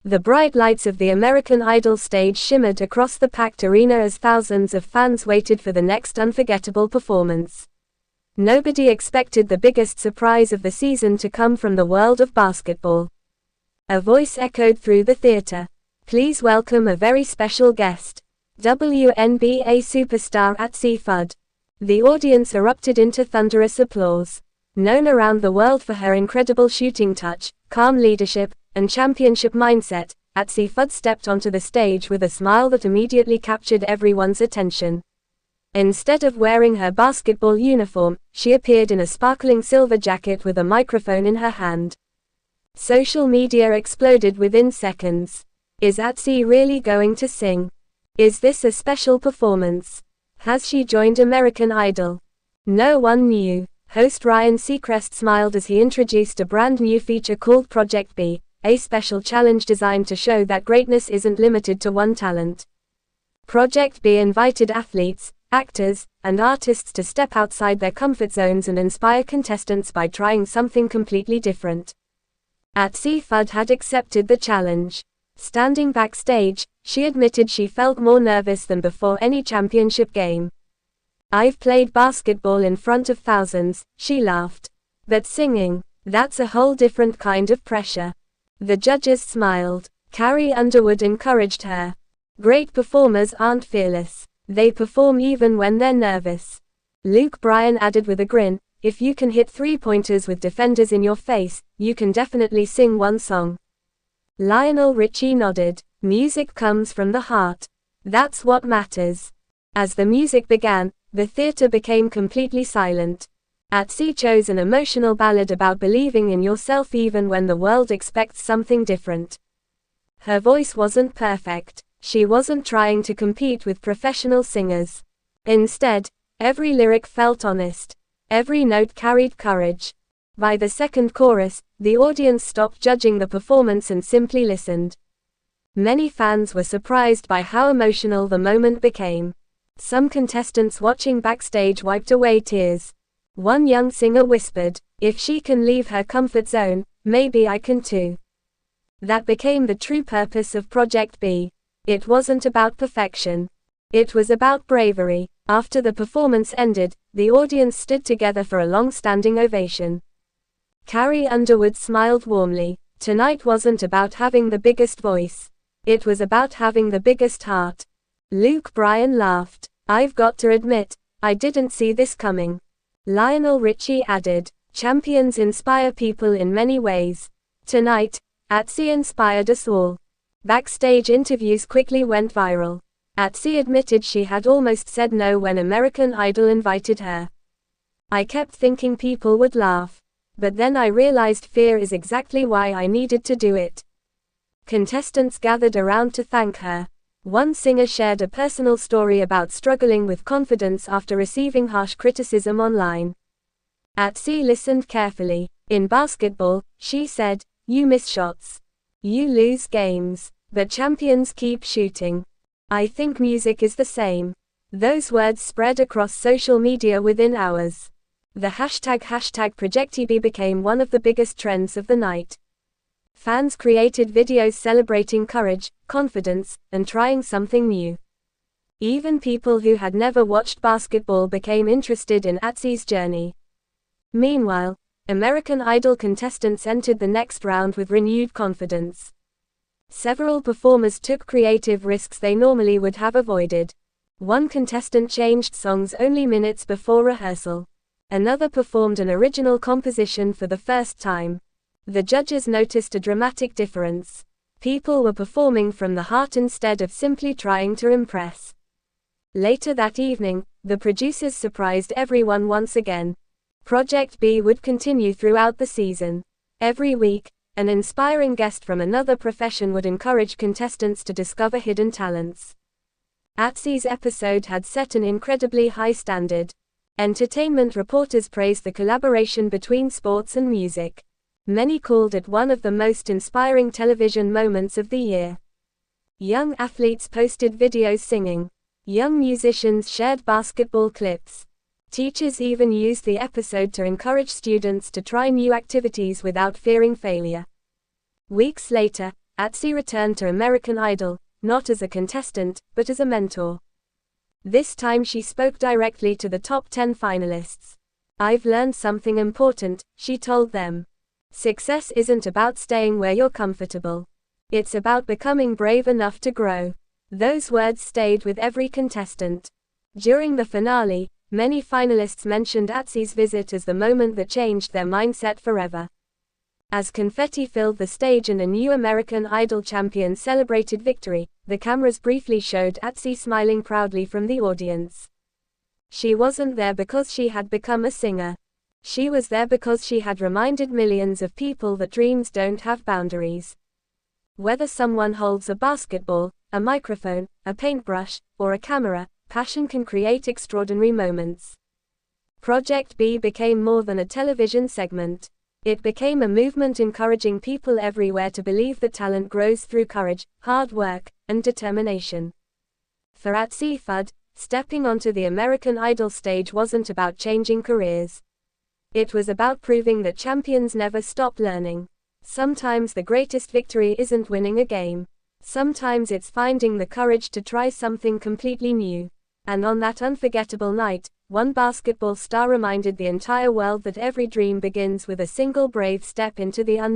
The bright lights of the American Idol stage shimmered across the packed arena as thousands of fans waited for the next unforgettable performance. Nobody expected the biggest surprise of the season to come from the world of basketball. A voice echoed through the theater. "Please welcome a very special guest, WNBA superstar Azzi Fudd." The audience erupted into thunderous applause. Known around the world for her incredible shooting touch, calm leadership, and championship mindset, Azzi Fudd stepped onto the stage with a smile that immediately captured everyone's attention. Instead of wearing her basketball uniform, she appeared in a sparkling silver jacket with a microphone in her hand. Social media exploded within seconds. Is Azzi really going to sing? Is this a special performance? Has she joined American Idol? No one knew. Host Ryan Seacrest smiled as he introduced a brand new feature called Project B, a special challenge designed to show that greatness isn't limited to one talent. Project B invited athletes, actors, and artists to step outside their comfort zones and inspire contestants by trying something completely different. Azzi Fudd had accepted the challenge. Standing backstage, she admitted she felt more nervous than before any championship game. "I've played basketball in front of thousands," she laughed. "But singing, that's a whole different kind of pressure." The judges smiled. Carrie Underwood encouraged her. "Great performers aren't fearless. They perform even when they're nervous." Luke Bryan added with a grin, "If you can hit three-pointers with defenders in your face, you can definitely sing one song." Lionel Richie nodded. "Music comes from the heart. That's what matters." As the music began, the theater became completely silent. Azzi chose an emotional ballad about believing in yourself even when the world expects something different. Her voice wasn't perfect. She wasn't trying to compete with professional singers. Instead, every lyric felt honest. Every note carried courage. By the second chorus, the audience stopped judging the performance and simply listened. Many fans were surprised by how emotional the moment became. Some contestants watching backstage wiped away tears. One young singer whispered, "If she can leave her comfort zone, maybe I can too." That became the true purpose of Project B. It wasn't about perfection. It was about bravery. After the performance ended, the audience stood together for a long-standing ovation. Carrie Underwood smiled warmly. Tonight wasn't about having the biggest voice. It was about having the biggest heart. Luke Bryan laughed. "I've got to admit, I didn't see this coming." Lionel Richie added, "Champions inspire people in many ways. Tonight, Azzi inspired us all." Backstage interviews quickly went viral. Azzi admitted she had almost said no when American Idol invited her. "I kept thinking people would laugh. But then I realized fear is exactly why I needed to do it." Contestants gathered around to thank her. One singer shared a personal story about struggling with confidence after receiving harsh criticism online. Azzi listened carefully. "In basketball," she said, "you miss shots. You lose games. But champions keep shooting. I think music is the same." Those words spread across social media within hours. The hashtag #ProjectB became one of the biggest trends of the night. Fans created videos celebrating courage, confidence, and trying something new. Even people who had never watched basketball became interested in Azzi's journey. Meanwhile, American Idol contestants entered the next round with renewed confidence. Several performers took creative risks they normally would have avoided. One contestant changed songs only minutes before rehearsal. Another performed an original composition for the first time. The judges noticed a dramatic difference. People were performing from the heart instead of simply trying to impress. Later that evening, the producers surprised everyone once again. Project B would continue throughout the season. Every week, an inspiring guest from another profession would encourage contestants to discover hidden talents. Azzi's episode had set an incredibly high standard. Entertainment reporters praised the collaboration between sports and music. Many called it one of the most inspiring television moments of the year. Young athletes posted videos singing. Young musicians shared basketball clips. Teachers even used the episode to encourage students to try new activities without fearing failure. Weeks later, Azzi returned to American Idol, not as a contestant, but as a mentor. This time she spoke directly to the top 10 finalists. "I've learned something important," she told them. "Success isn't about staying where you're comfortable. It's about becoming brave enough to grow." Those words stayed with every contestant. During the finale, many finalists mentioned Azzi's visit as the moment that changed their mindset forever. As confetti filled the stage and a new American Idol champion celebrated victory, the cameras briefly showed Azzi smiling proudly from the audience. She wasn't there because she had become a singer. She was there because she had reminded millions of people that dreams don't have boundaries. Whether someone holds a basketball, a microphone, a paintbrush, or a camera, passion can create extraordinary moments. Project B became more than a television segment. It became a movement encouraging people everywhere to believe that talent grows through courage, hard work, and determination. For Azzi Fudd, stepping onto the American Idol stage wasn't about changing careers. It was about proving that champions never stop learning. Sometimes the greatest victory isn't winning a game. Sometimes it's finding the courage to try something completely new. And on that unforgettable night, one basketball star reminded the entire world that every dream begins with a single brave step into the unknown.